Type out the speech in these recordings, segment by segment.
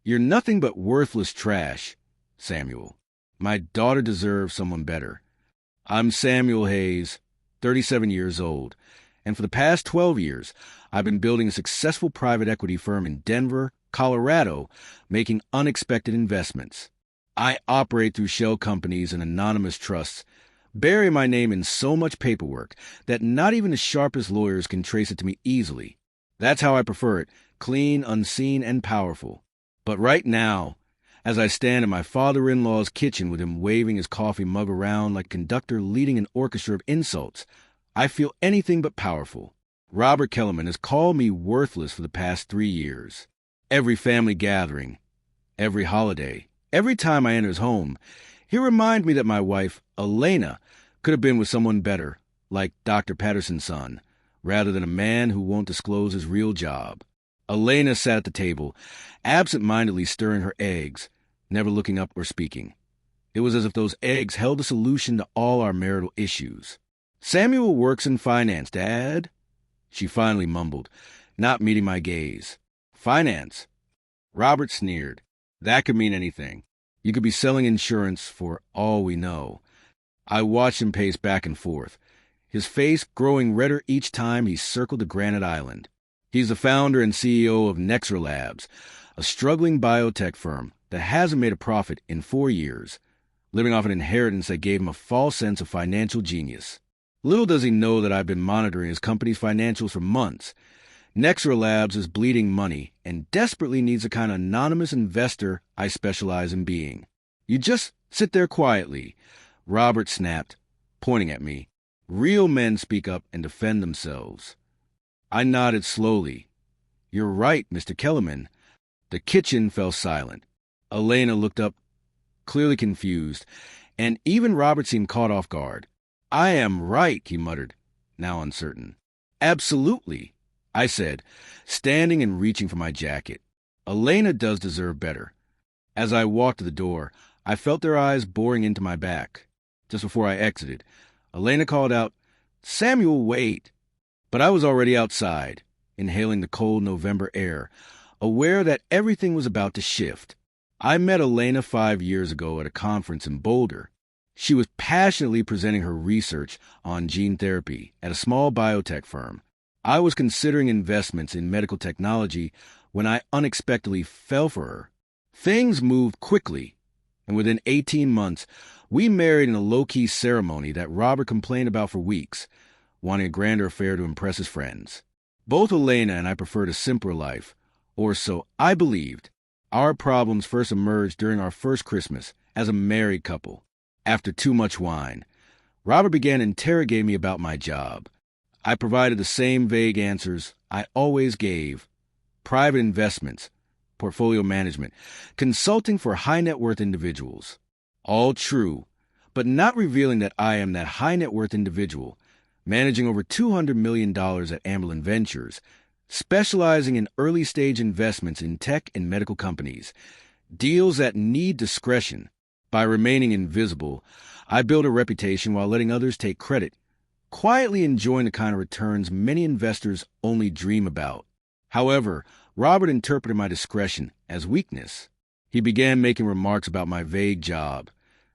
You're nothing but worthless trash, Samuel. My daughter deserves someone better. I'm Samuel Hayes, 37 years old, and for the past 12 years, I've been building a successful private equity firm in Denver, Colorado, making unexpected investments. I operate through shell companies and anonymous trusts, bury my name in so much paperwork that not even the sharpest lawyers can trace it to me easily. That's how I prefer it, clean, unseen, and powerful. But right now, as I stand in my father-in-law's kitchen with him waving his coffee mug around like a conductor leading an orchestra of insults, I feel anything but powerful. Robert Kellerman has called me worthless for the past 3 years. Every family gathering, every holiday, every time I enter his home, he reminds me that my wife, Elena, could have been with someone better, like Dr. Patterson's son, rather than a man who won't disclose his real job. Elena sat at the table, absent-mindedly stirring her eggs, never looking up or speaking. It was as if those eggs held a solution to all our marital issues. "Samuel works in finance, Dad," she finally mumbled, not meeting my gaze. "Finance?" Robert sneered. "That could mean anything. You could be selling insurance for all we know." I watched him pace back and forth, his face growing redder each time he circled the granite island. He's the founder and CEO of Nexra Labs, a struggling biotech firm that hasn't made a profit in 4 years, living off an inheritance that gave him a false sense of financial genius. Little does he know that I've been monitoring his company's financials for months. Nexra Labs is bleeding money and desperately needs the kind of anonymous investor I specialize in being. "You just sit there quietly," Robert snapped, pointing at me. "Real men speak up and defend themselves." I nodded slowly. "You're right, Mr. Kellerman." The kitchen fell silent. Elena looked up, clearly confused, and even Robert seemed caught off guard. "I am right," he muttered, now uncertain. "Absolutely," I said, standing and reaching for my jacket. "Elena does deserve better." As I walked to the door, I felt their eyes boring into my back. Just before I exited, Elena called out, "Samuel, wait." But I was already outside, inhaling the cold November air, aware that everything was about to shift. I met Elena 5 years ago at a conference in Boulder. She was passionately presenting her research on gene therapy at a small biotech firm. I was considering investments in medical technology when I unexpectedly fell for her. Things moved quickly, and within 18 months, we married in a low-key ceremony that Robert complained about for weeks, wanting a grander affair to impress his friends. Both Elena and I preferred a simpler life, or so I believed. Our problems first emerged during our first Christmas as a married couple. After too much wine, Robert began interrogating me about my job. I provided the same vague answers I always gave: private investments, portfolio management, consulting for high-net-worth individuals. All true, but not revealing that I am that high-net-worth individual, managing over $200 million at Amberlin Ventures, specializing in early-stage investments in tech and medical companies, deals that need discretion. By remaining invisible, I built a reputation while letting others take credit, quietly enjoying the kind of returns many investors only dream about. However, Robert interpreted my discretion as weakness. He began making remarks about my vague job,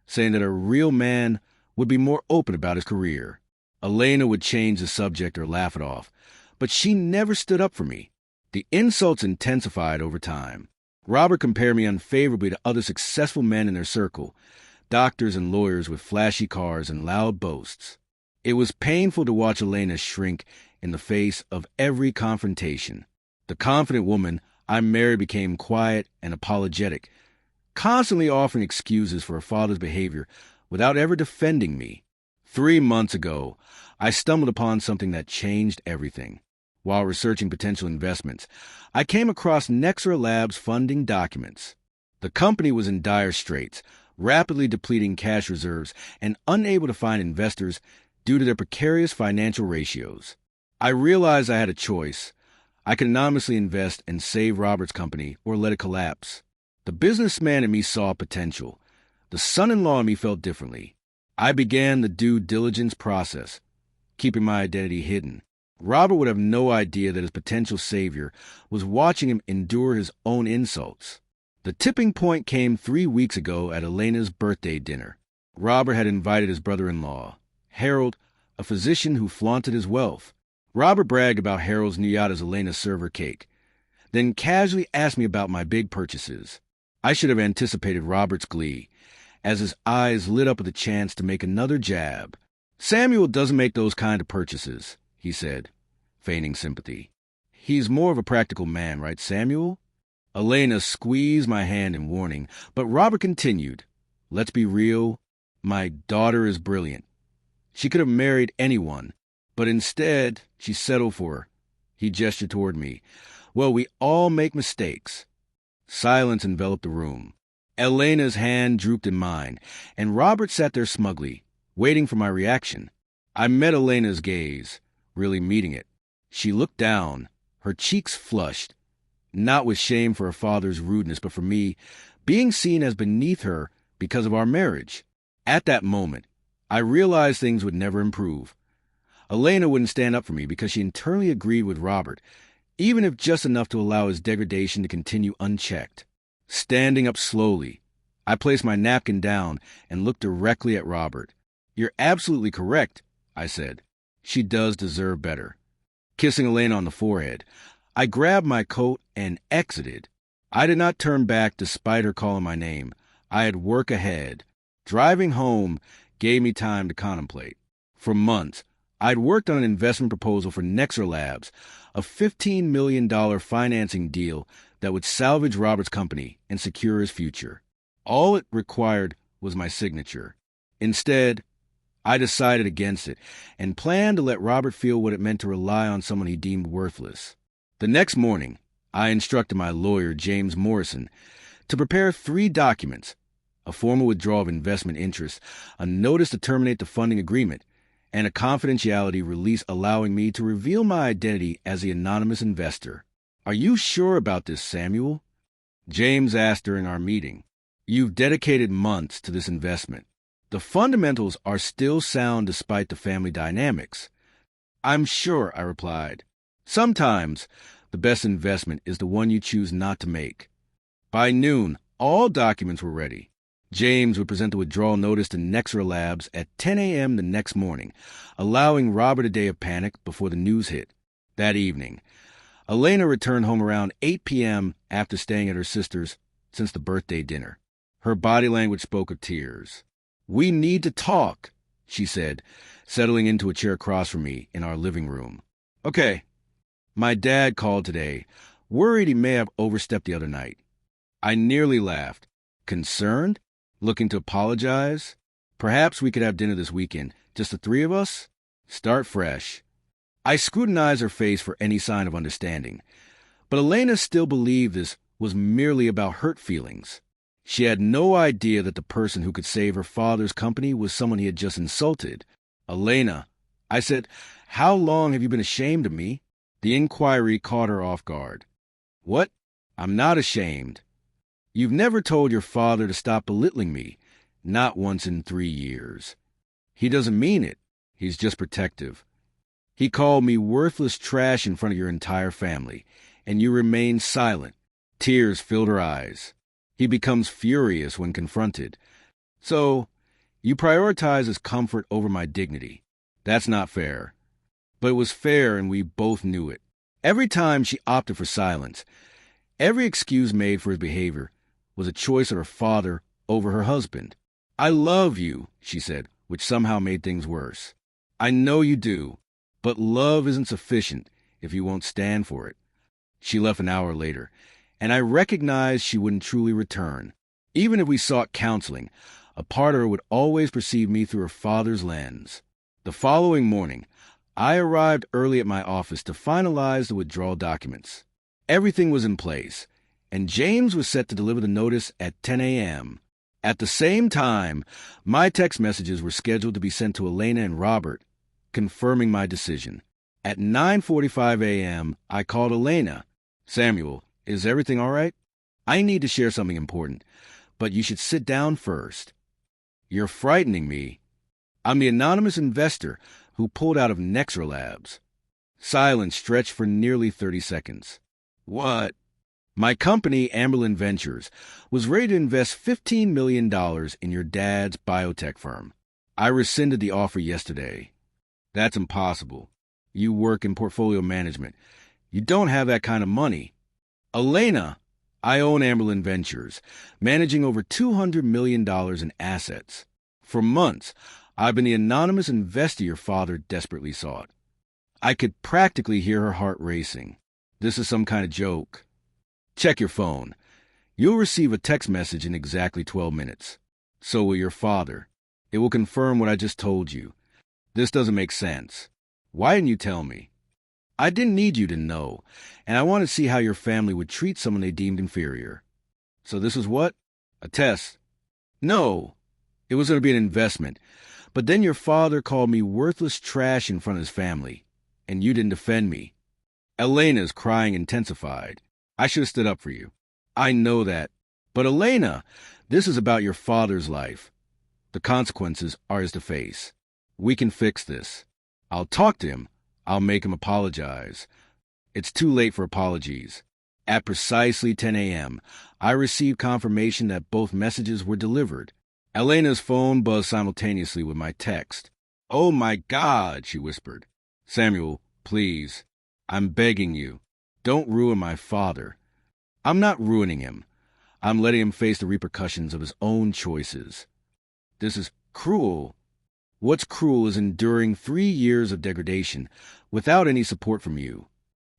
saying that a real man would be more open about his career. Elena would change the subject or laugh it off, but she never stood up for me. The insults intensified over time. Robert compared me unfavorably to other successful men in their circle, doctors and lawyers with flashy cars and loud boasts. It was painful to watch Elena shrink in the face of every confrontation. The confident woman I married became quiet and apologetic, constantly offering excuses for her father's behavior without ever defending me. 3 months ago, I stumbled upon something that changed everything. While researching potential investments, I came across Nexra Labs funding documents. The company was in dire straits, rapidly depleting cash reserves and unable to find investors due to their precarious financial ratios. I realized I had a choice. I could anonymously invest and save Robert's company or let it collapse. The businessman in me saw potential. The son-in-law in me felt differently. I began the due diligence process, keeping my identity hidden. Robert would have no idea that his potential savior was watching him endure his own insults. The tipping point came 3 weeks ago at Elena's birthday dinner. Robert had invited his brother-in-law, Harold, a physician who flaunted his wealth. Robert bragged about Harold's new yacht as Elena served her cake, then casually asked me about my big purchases. I should have anticipated Robert's glee, as his eyes lit up with a chance to make another jab. "Samuel doesn't make those kind of purchases," he said, feigning sympathy. "He's more of a practical man, right, Samuel?" Elena squeezed my hand in warning, but Robert continued, "Let's be real. My daughter is brilliant. She could have married anyone, but instead she settled for her." He gestured toward me. "Well, we all make mistakes." Silence enveloped the room. Elena's hand drooped in mine, and Robert sat there smugly, waiting for my reaction. I met Elena's gaze, really meeting it. She looked down, her cheeks flushed, not with shame for her father's rudeness, but for me, being seen as beneath her because of our marriage. At that moment, I realized things would never improve. Elena wouldn't stand up for me because she internally agreed with Robert, even if just enough to allow his degradation to continue unchecked. Standing up slowly, I placed my napkin down and looked directly at Robert. "You're absolutely correct," I said. "She does deserve better." Kissing Elena on the forehead, I grabbed my coat and exited. I did not turn back despite her calling my name. I had work ahead. Driving home gave me time to contemplate. For months, I'd worked on an investment proposal for Nexra Labs, a $15 million financing deal that would salvage Robert's company and secure his future. All it required was my signature. Instead, I decided against it and planned to let Robert feel what it meant to rely on someone he deemed worthless. The next morning, I instructed my lawyer, James Morrison, to prepare 3 documents: a formal withdrawal of investment interest, a notice to terminate the funding agreement, and a confidentiality release allowing me to reveal my identity as the anonymous investor. "Are you sure about this, Samuel?" James asked during our meeting. "You've dedicated months to this investment. The fundamentals are still sound despite the family dynamics." "I'm sure," I replied. "Sometimes the best investment is the one you choose not to make." By noon, all documents were ready. James would present the withdrawal notice to Nexra Labs at 10 a.m. the next morning, allowing Robert a day of panic before the news hit. That evening, Elena returned home around 8 p.m. after staying at her sister's since the birthday dinner. Her body language spoke of tears. "We need to talk," she said, settling into a chair across from me in our living room. "Okay. My dad called today, worried he may have overstepped the other night." I nearly laughed. "Concerned? Looking to apologize? Perhaps we could have dinner this weekend, just the 3 of us? Start fresh." I scrutinized her face for any sign of understanding, but Elena still believed this was merely about hurt feelings. She had no idea that the person who could save her father's company was someone he had just insulted. "Elena," I said, "how long have you been ashamed of me?" The inquiry caught her off guard. "What? I'm not ashamed. You've never told your father to stop belittling me, not once in 3 years. He doesn't mean it. He's just protective. He called me worthless trash in front of your entire family, and you remained silent." Tears filled her eyes. "He becomes furious when confronted. So, you prioritize his comfort over my dignity. That's not fair." But it was fair, and we both knew it. Every time she opted for silence, every excuse made for his behavior was a choice of her father over her husband. "I love you," she said, which somehow made things worse. "I know you do, but love isn't sufficient if you won't stand for it." She left an hour later, and I recognized she wouldn't truly return. Even if we sought counseling, a part of her would always perceive me through her father's lens. The following morning, I arrived early at my office to finalize the withdrawal documents. Everything was in place, and James was set to deliver the notice at 10 a.m. At the same time, my text messages were scheduled to be sent to Elena and Robert, confirming my decision. At 9:45 a.m., I called Elena. "Samuel, is everything all right? I need to share something important, but you should sit down first." "You're frightening me. I'm the anonymous investor who pulled out of Nexra Labs." Silence stretched for nearly 30 seconds. "What?" My company, Amberlin Ventures, was ready to invest $15 million in your dad's biotech firm. I rescinded the offer yesterday. That's impossible. You work in portfolio management. You don't have that kind of money. Elena, I own Amberlin Ventures, managing over $200 million in assets. For months, I've been the anonymous investor your father desperately sought. I could practically hear her heart racing. This is some kind of joke. Check your phone. You'll receive a text message in exactly 12 minutes. So will your father. It will confirm what I just told you. This doesn't make sense. Why didn't you tell me? I didn't need you to know, and I wanted to see how your family would treat someone they deemed inferior. So this was what? A test? No. It was going to be an investment. But then your father called me worthless trash in front of his family, and you didn't defend me. Elena's crying intensified. I should have stood up for you. I know that. But Elena, this is about your father's life. The consequences are his to face. We can fix this. I'll talk to him. I'll make him apologize. It's too late for apologies. At precisely 10 a.m., I received confirmation that both messages were delivered. Elena's phone buzzed simultaneously with my text. "Oh my God," she whispered. "Samuel, please. I'm begging you. Don't ruin my father." I'm not ruining him. I'm letting him face the repercussions of his own choices. This is cruel. What's cruel is enduring 3 years of degradation without any support from you.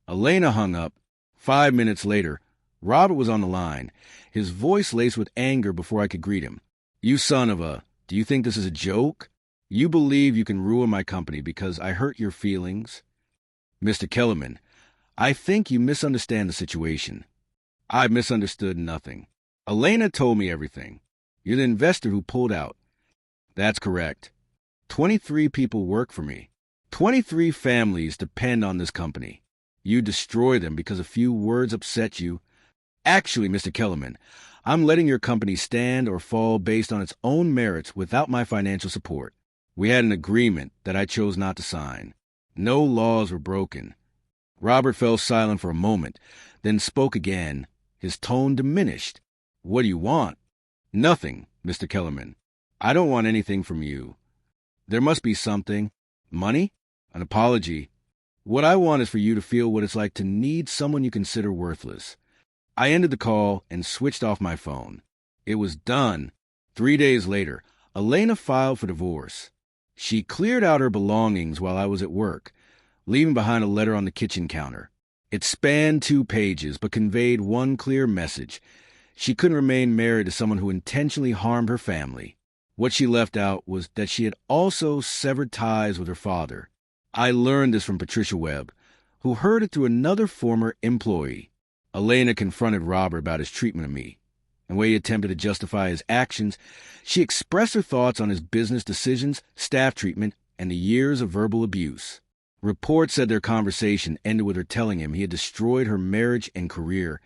Elena hung up. 5 minutes later, Robert was on the line, his voice laced with anger before I could greet him. "You son of a, do you think this is a joke? You believe you can ruin my company because I hurt your feelings? Mr. Kellerman, I think you misunderstand the situation." "I misunderstood nothing. Elena told me everything. You're the investor who pulled out." "That's correct. 23 people work for me. 23 families depend on this company. You destroy them because a few words upset you. Actually, Mr. Kellerman, I'm letting your company stand or fall based on its own merits without my financial support. We had an agreement that I chose not to sign. No laws were broken." Robert fell silent for a moment, then spoke again. His tone diminished. "What do you want?" "Nothing, Mr. Kellerman. I don't want anything from you. There must be something. Money? An apology. What I want is for you to feel what it's like to need someone you consider worthless." I ended the call and switched off my phone. It was done. 3 days later, Elena filed for divorce. She cleared out her belongings while I was at work, leaving behind a letter on the kitchen counter. It spanned 2 pages, but conveyed one clear message. She couldn't remain married to someone who intentionally harmed her family. What she left out was that she had also severed ties with her father. I learned this from Patricia Webb, who heard it through another former employee. Elena confronted Robert about his treatment of me. And when he attempted to justify his actions, she expressed her thoughts on his business decisions, staff treatment, and the years of verbal abuse. Reports said their conversation ended with her telling him he had destroyed her marriage and career,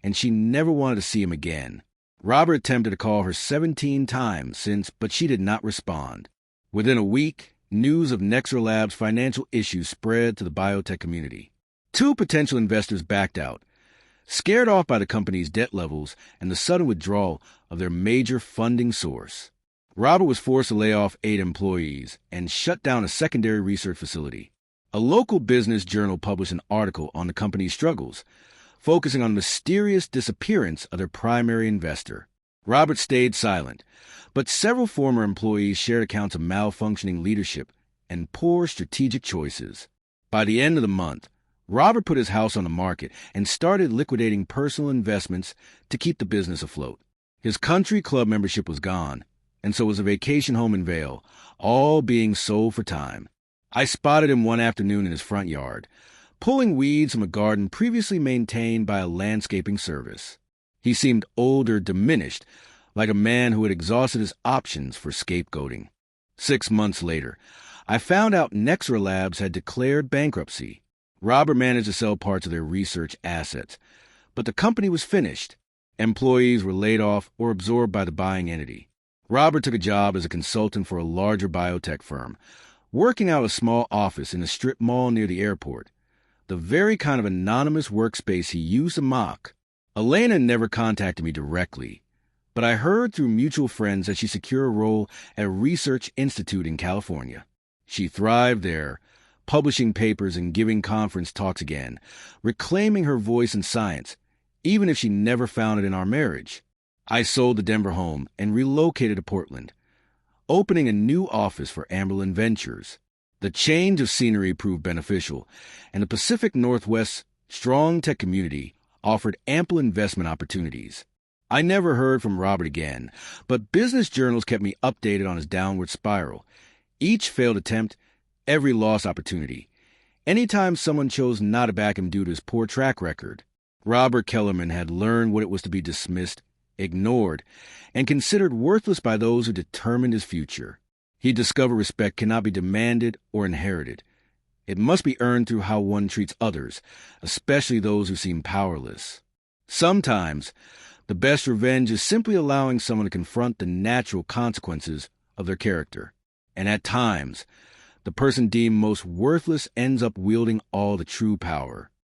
and she never wanted to see him again. Robert attempted to call her 17 times since, but she did not respond. Within a week, news of Nexra Labs' financial issues spread to the biotech community. 2 potential investors backed out, scared off by the company's debt levels and the sudden withdrawal of their major funding source. Robert was forced to lay off 8 employees and shut down a secondary research facility. A local business journal published an article on the company's struggles, focusing on the mysterious disappearance of their primary investor. Robert stayed silent, but several former employees shared accounts of malfunctioning leadership and poor strategic choices. By the end of the month, Robert put his house on the market and started liquidating personal investments to keep the business afloat. His country club membership was gone, and so was a vacation home in Vail, all being sold for time. I spotted him one afternoon in his front yard, pulling weeds from a garden previously maintained by a landscaping service. He seemed older, diminished, like a man who had exhausted his options for scapegoating. 6 months later, I found out Nexra Labs had declared bankruptcy. Robert managed to sell parts of their research assets, but the company was finished. Employees were laid off or absorbed by the buying entity. Robert took a job as a consultant for a larger biotech firm, working out of a small office in a strip mall near the airport, the very kind of anonymous workspace he used to mock. Elena never contacted me directly, but I heard through mutual friends that she secured a role at a research institute in California. She thrived there, publishing papers and giving conference talks again, reclaiming her voice in science, even if she never found it in our marriage. I sold the Denver home and relocated to Portland, opening a new office for Amberlin Ventures. The change of scenery proved beneficial, and the Pacific Northwest's strong tech community offered ample investment opportunities. I never heard from Robert again, but business journals kept me updated on his downward spiral. Each failed attempt, every lost opportunity. Anytime someone chose not to back him due to his poor track record. Robert Kellerman had learned what it was to be dismissed, ignored, and considered worthless by those who determined his future. He discovered respect cannot be demanded or inherited. It must be earned through how one treats others, especially those who seem powerless. Sometimes, the best revenge is simply allowing someone to confront the natural consequences of their character. And at times, the person deemed most worthless ends up wielding all the true power.